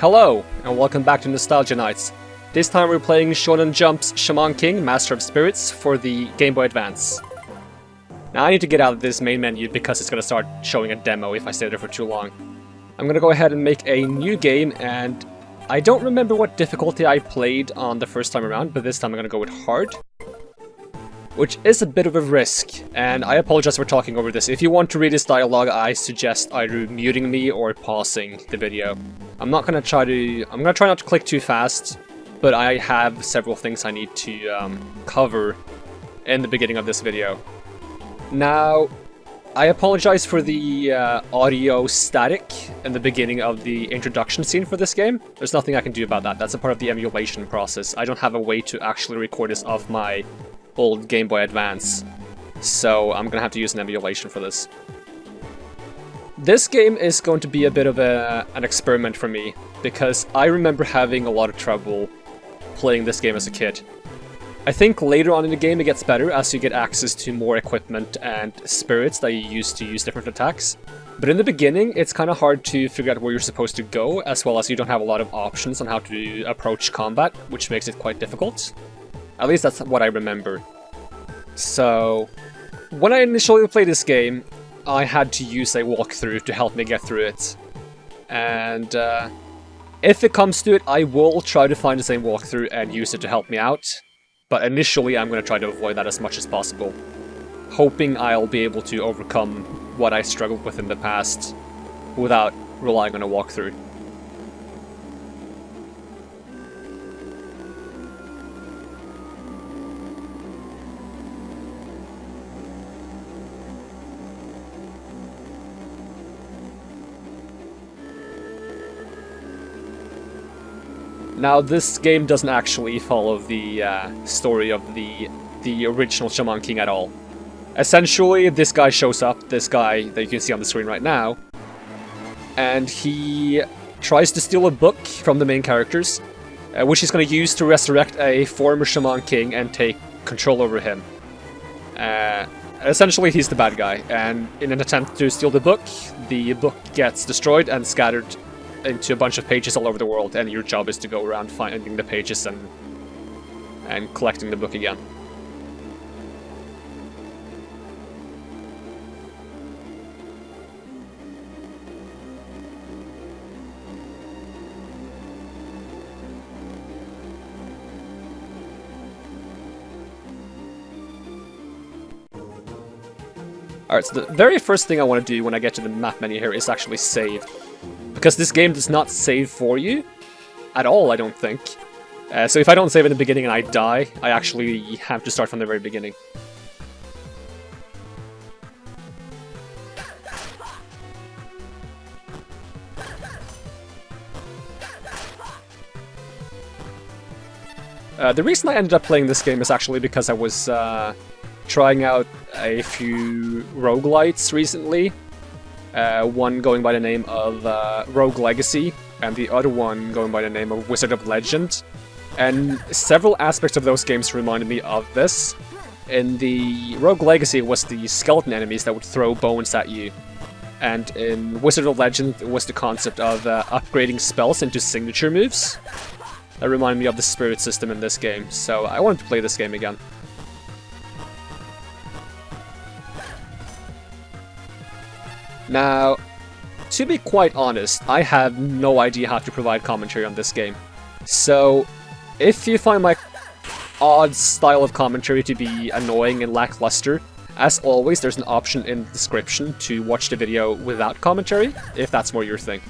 Hello, and welcome back to Nostalgia Nights. This time we're playing Shonen Jump's Shaman King, Master of Spirits, for the Game Boy Advance. Now I need to get out of this main menu because it's going to start showing a demo if I stay there for too long. I'm going to go ahead and make a new game, and I don't remember what difficulty I played on the first time around, but this time I'm going to go with hard. Which is a bit of a risk, and I apologize for talking over this. If you want to read this dialogue, I suggest either muting me or pausing the video. I'm gonna try not to click too fast, but I have several things I need to cover in the beginning of this video. Now, I apologize for the audio static in the beginning of the introduction scene for this game. There's nothing I can do about that. That's a part of the emulation process. I don't have a way to actually record this off my old Game Boy Advance, so I'm gonna have to use an emulation for this. This game is going to be a bit of an experiment for me, because I remember having a lot of trouble playing this game as a kid. I think later on in the game it gets better as you get access to more equipment and spirits that you use to use different attacks. But in the beginning, it's kind of hard to figure out where you're supposed to go, as well as you don't have a lot of options on how to approach combat, which makes it quite difficult. At least that's what I remember. So, when I initially played this game, I had to use a walkthrough to help me get through it. And if it comes to it, I will try to find the same walkthrough and use it to help me out. But initially, I'm going to try to avoid that as much as possible, hoping I'll be able to overcome what I struggled with in the past without relying on a walkthrough. Now, this game doesn't actually follow the story of the original Shaman King at all. Essentially, this guy shows up, this guy that you can see on the screen right now, and he tries to steal a book from the main characters, which he's going to use to resurrect a former Shaman King and take control over him. Essentially, he's the bad guy, and in an attempt to steal the book gets destroyed and scattered into a bunch of pages all over the world, and your job is to go around finding the pages and collecting the book again. Alright, so the very first thing I want to do when I get to the map menu here is actually save. Because this game does not save for you at all, I don't think. So if I don't save in the beginning and I die, I actually have to start from the very beginning. The reason I ended up playing this game is actually because I was trying out a few roguelites recently. One going by the name of Rogue Legacy, and the other one going by the name of Wizard of Legend. And several aspects of those games reminded me of this. In the Rogue Legacy, it was the skeleton enemies that would throw bones at you. And in Wizard of Legend, it was the concept of upgrading spells into signature moves. That reminded me of the spirit system in this game, so I wanted to play this game again. Now, to be quite honest, I have no idea how to provide commentary on this game. So, if you find my odd style of commentary to be annoying and lackluster, as always, there's an option in the description to watch the video without commentary, if that's more your thing.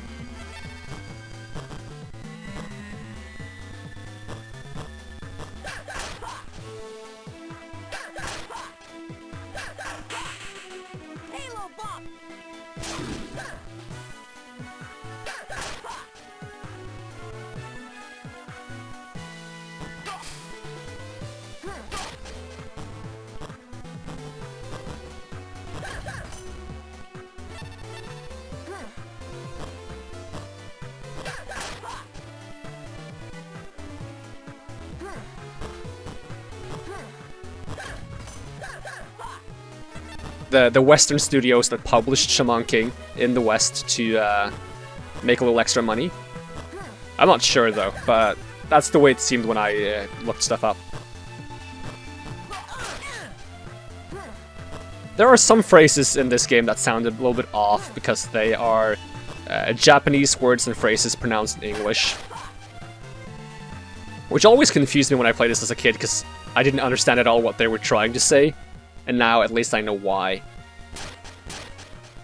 The Western studios that published Shaman King in the West to make a little extra money I'm not sure though, but that's the way it seemed when I looked stuff up. There are some phrases in this game that sounded a little bit off because they are Japanese words and phrases pronounced in English. Which always confused me when I played this as a kid because I didn't understand at all what they were trying to say. And now at least I know why.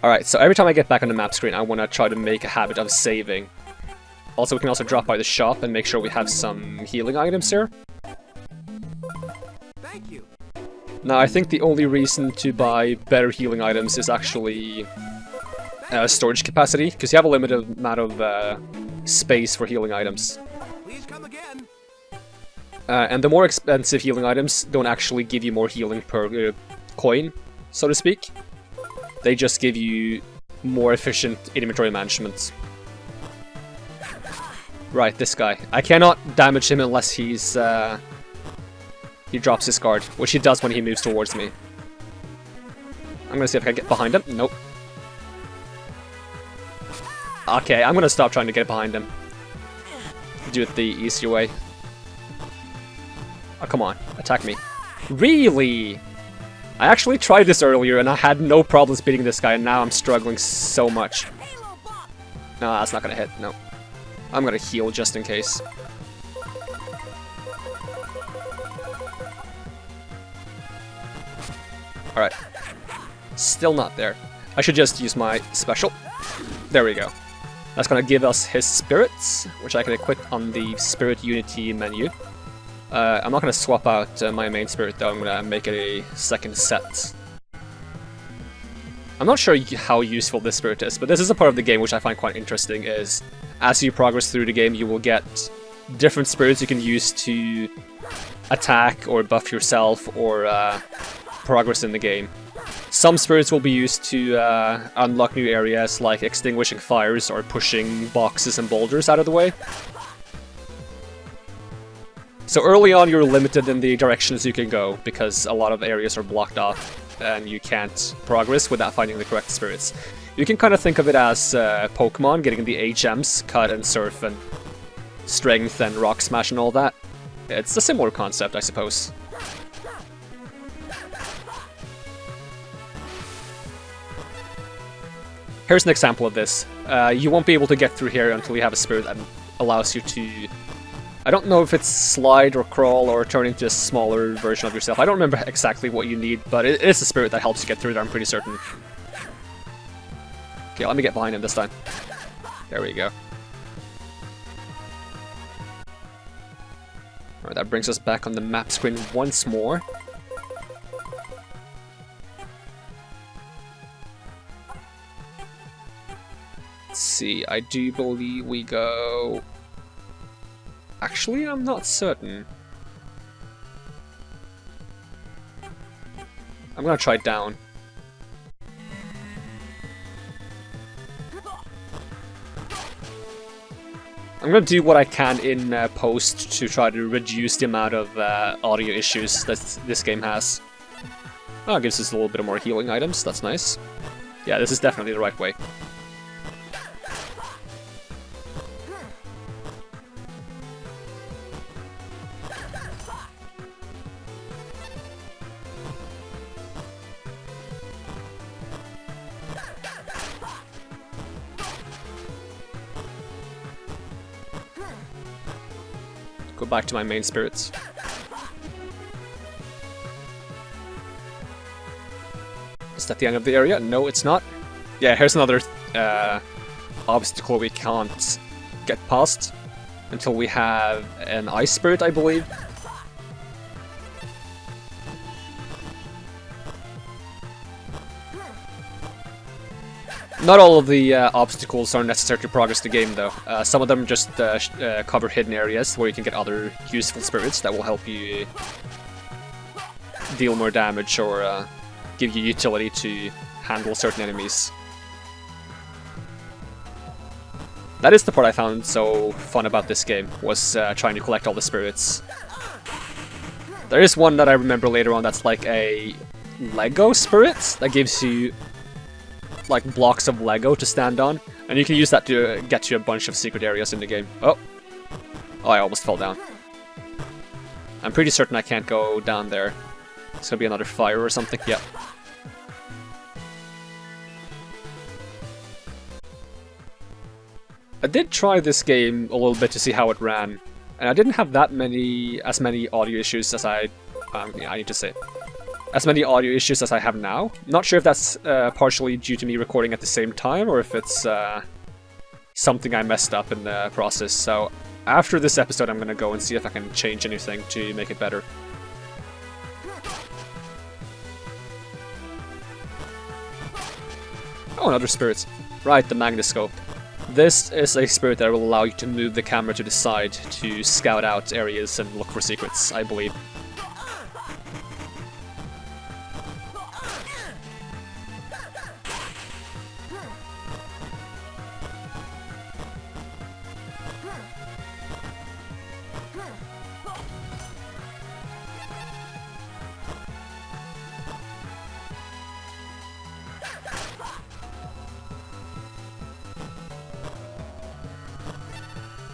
Alright, so every time I get back on the map screen I want to try to make a habit of saving. Also, we can also drop by the shop and make sure we have some healing items here. Thank you. Now, I think the only reason to buy better healing items is actually storage capacity, because you have a limited amount of space for healing items. Please come again. And the more expensive healing items don't actually give you more healing per coin, so to speak. They just give you more efficient inventory management. Right, this guy. I cannot damage him unless he's... he drops his guard, which he does when he moves towards me. I'm gonna see if I can get behind him. Nope. Okay, I'm gonna stop trying to get behind him. Do it the easier way. Oh, come on. Attack me. Really? I actually tried this earlier and I had no problems beating this guy, and now I'm struggling so much. No, that's not gonna hit. No. I'm gonna heal just in case. Alright. Still not there. I should just use my special. There we go. That's gonna give us his spirits, which I can equip on the Spirit Unity menu. I'm not gonna swap out my main spirit though, I'm gonna make it a second set. I'm not sure how useful this spirit is, but this is a part of the game which I find quite interesting, is as you progress through the game you will get different spirits you can use to attack or buff yourself or progress in the game. Some spirits will be used to unlock new areas, like extinguishing fires or pushing boxes and boulders out of the way. So early on you're limited in the directions you can go, because a lot of areas are blocked off and you can't progress without finding the correct spirits. You can kind of think of it as Pokemon, getting the HMs, Cut and Surf and Strength and Rock Smash and all that. It's a similar concept, I suppose. Here's an example of this. You won't be able to get through here until you have a spirit that allows you to... I don't know if it's slide or crawl or turn into a smaller version of yourself. I don't remember exactly what you need, but it is a spirit that helps you get through there, I'm pretty certain. Okay, let me get behind him this time. There we go. Alright, that brings us back on the map screen once more. Let's see, I do believe we go... Actually, I'm not certain. I'm gonna try down. I'm gonna do what I can in post to try to reduce the amount of audio issues that this game has. Oh, it gives us a little bit more healing items, that's nice. Yeah, this is definitely the right way. Go back to my main spirits. Is that the end of the area? No, it's not. Yeah, here's another obstacle we can't get past until we have an ice spirit, I believe. Not all of the obstacles are necessary to progress the game, though. Some of them just cover hidden areas where you can get other useful spirits that will help you deal more damage or give you utility to handle certain enemies. That is the part I found so fun about this game, was trying to collect all the spirits. There is one that I remember later on that's like a Lego spirit that gives you like blocks of Lego to stand on, and you can use that to get to a bunch of secret areas in the game. Oh, Oh, I almost fell down. I'm pretty certain I can't go down there. It's gonna be another fire or something. Yep. I did try this game a little bit to see how it ran, and I didn't have as many audio issues as I need to say. As many audio issues as I have now. Not sure if that's partially due to me recording at the same time, or if it's something I messed up in the process. So after this episode, I'm gonna go and see if I can change anything to make it better. Oh, another spirit. Right, the Magnoscope. This is a spirit that will allow you to move the camera to the side to scout out areas and look for secrets, I believe.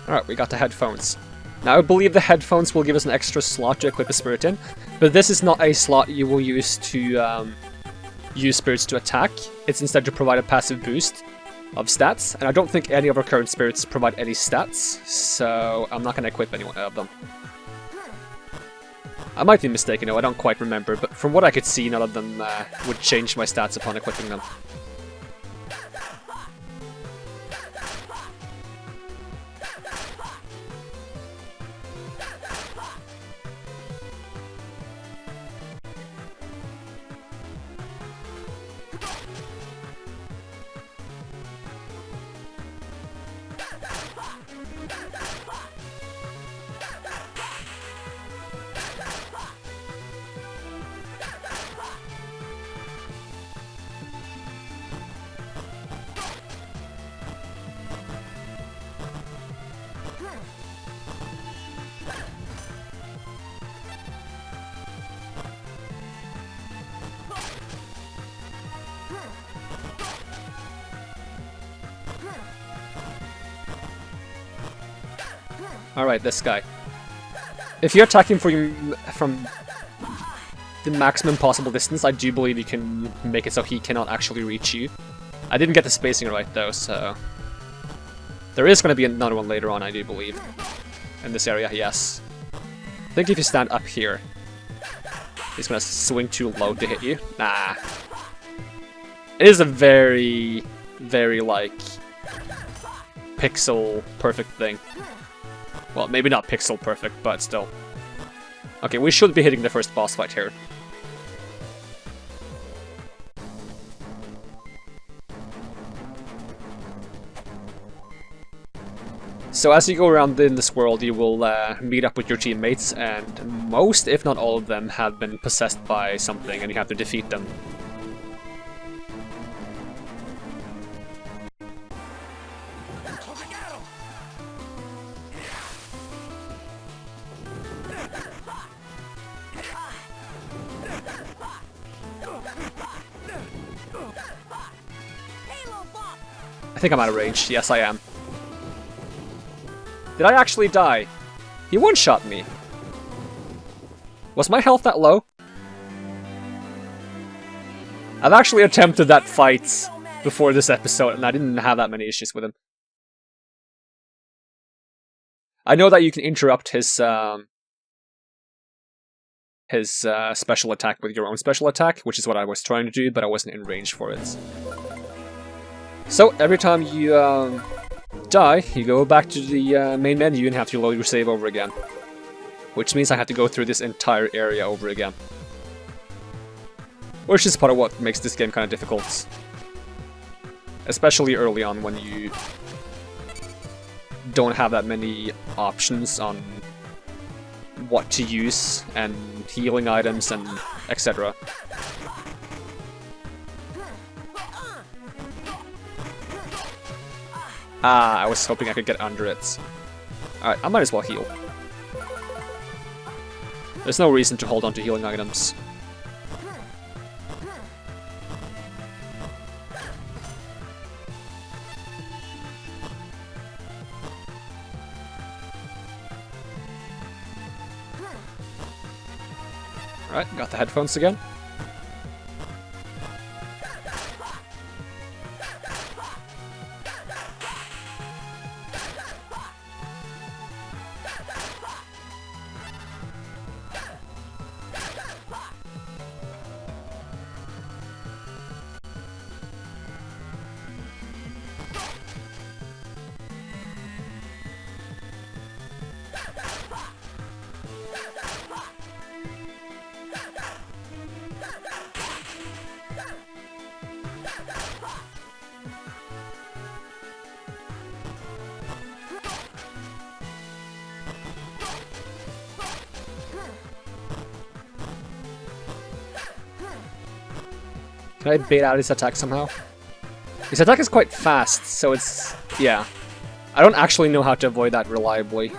Alright, we got the headphones. Now I believe the headphones will give us an extra slot to equip a spirit in, but this is not a slot you will use to use spirits to attack. It's instead to provide a passive boost of stats, and I don't think any of our current spirits provide any stats, so I'm not going to equip any one of them. I might be mistaken though, I don't quite remember, but from what I could see, none of them would change my stats upon equipping them. Alright, this guy. If you're attacking from the maximum possible distance, I do believe you can make it so he cannot actually reach you. I didn't get the spacing right though, so... There is going to be another one later on, I do believe. In this area, yes. I think if you stand up here, he's going to swing too low to hit you. Nah. It is a very, very, like, pixel perfect thing. Well, maybe not pixel perfect, but still. Okay, we should be hitting the first boss fight here. So as you go around in this world, you will meet up with your teammates, and most, if not all of them, have been possessed by something, and you have to defeat them. I think I'm out of range. Yes, I am. Did I actually die? He one-shot me. Was my health that low? I've actually attempted that fight before this episode, and I didn't have that many issues with him. I know that you can interrupt his special attack with your own special attack, which is what I was trying to do, but I wasn't in range for it. So, every time you die, you go back to the main menu and have to load your save over again. Which means I have to go through this entire area over again. Which is part of what makes this game kind of difficult. Especially early on when you don't have that many options on what to use, and healing items, and etc. Ah, I was hoping I could get under it. Alright, I might as well heal. There's no reason to hold on to healing items. Alright, got the headphones again. Can I bait out his attack somehow? His attack is quite fast, so it's... yeah. I don't actually know how to avoid that reliably.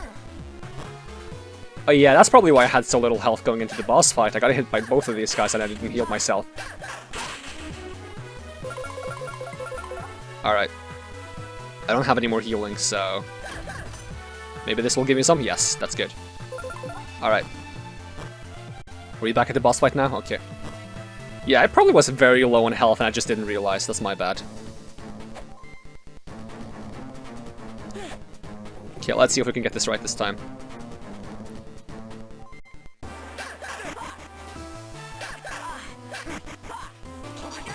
Oh yeah, that's probably why I had so little health going into the boss fight. I got hit by both of these guys and I didn't heal myself. Alright. I don't have any more healing, so... maybe this will give me some? Yes, that's good. Alright. Were you back at the boss fight now? Okay. Yeah, I probably was very low on health and I just didn't realize. That's my bad. Okay, let's see if we can get this right this time.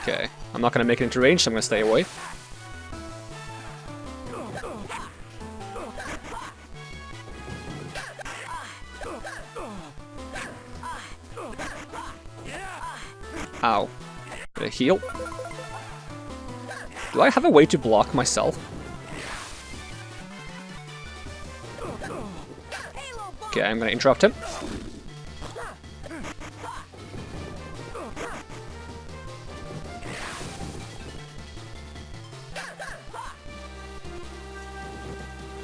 Okay, I'm not gonna make it into range, so I'm gonna stay away. Ow. Did I heal? Do I have a way to block myself? Okay, I'm gonna interrupt him.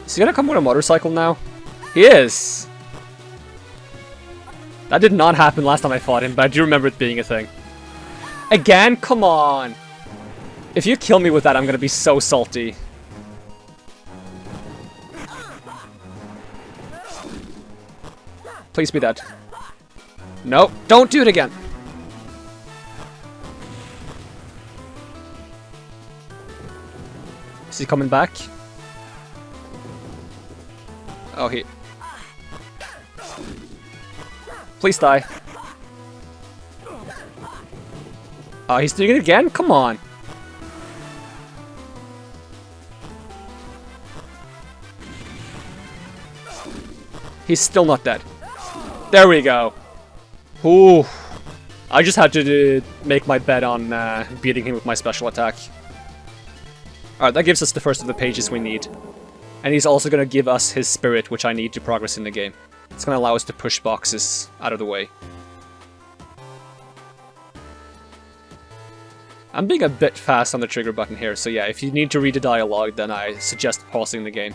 Is he gonna come with a motorcycle now? He is! That did not happen last time I fought him, but I do remember it being a thing. Again? Come on! If you kill me with that, I'm gonna be so salty. Please be dead. No, don't do it again! Is he coming back? Oh, he... please die. Oh, he's doing it again? Come on. He's still not dead. There we go. Ooh. I just had to make my bet on beating him with my special attack. Alright, that gives us the first of the pages we need. And he's also going to give us his spirit, which I need to progress in the game. It's going to allow us to push boxes out of the way. I'm being a bit fast on the trigger button here, so yeah, if you need to read the dialogue, then I suggest pausing the game.